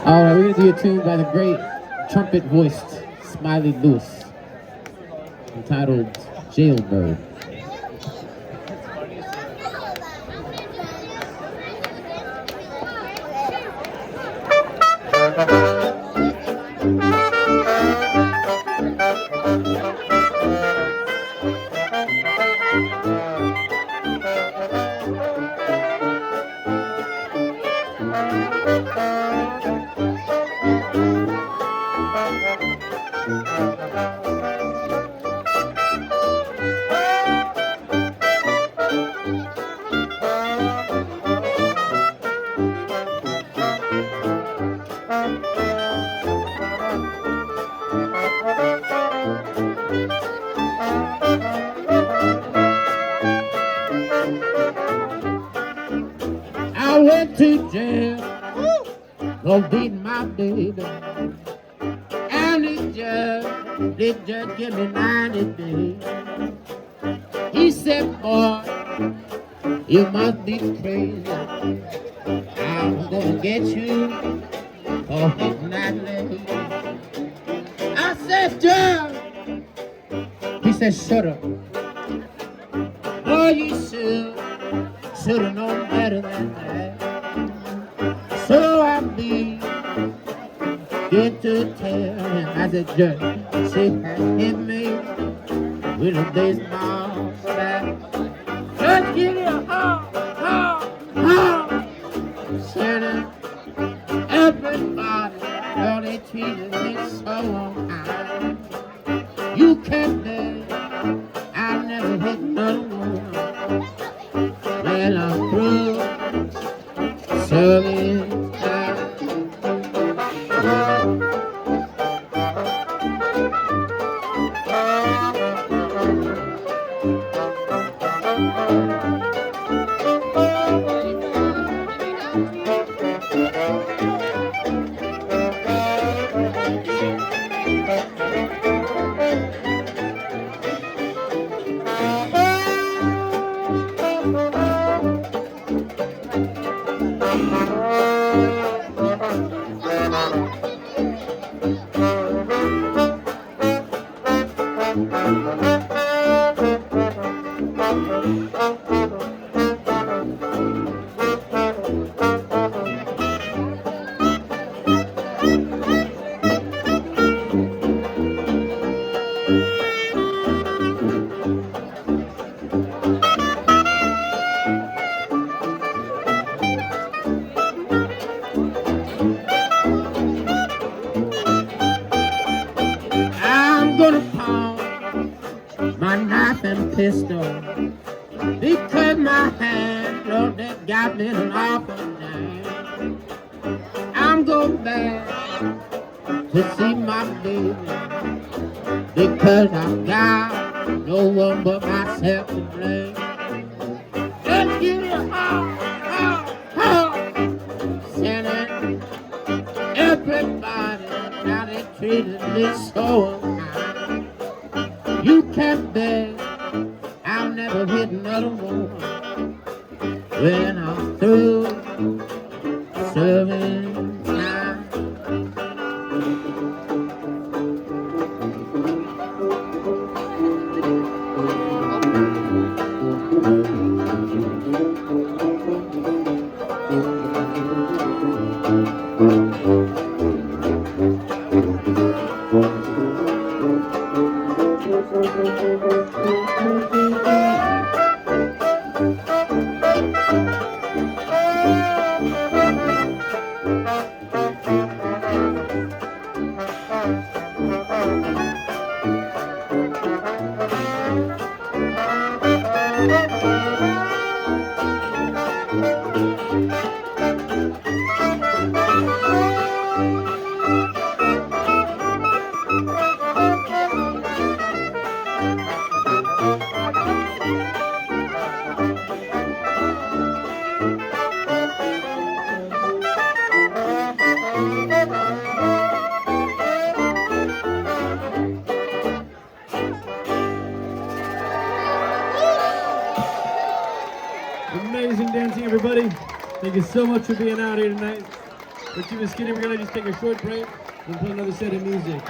All right, we're gonna do a tune by the great trumpet-voiced Smiley Lewis, entitled "Jailbird." I went to jail for beating my baby, and the judge gave me 90 days. He said, boy, you must be crazy. I'm gonna get you for hitting that lady. I said, Judge. He said, shut up. Oh, you should have known better than that. So I be good to tell him. I said, Judge, she had hit me with a baseball bat. Judge, give me a Shannon, everybody, oh, they treated me so unkind. You can't bet I'll never hit no one. Well, I'm through serving time. I'm gonna pawn my knife and pistol because my hand, Lord, that got me in an awful jam. I'm going back to see my baby because I've got no one but myself to blame. Let's get it Shannon, everybody now they treated me so unkind. You can't bet I'll never hit another one when I'm through serving time. Amazing dancing, everybody. Thank you so much for being out here tonight. For Tuba Skinny, we're gonna just take a short break and play another set of music.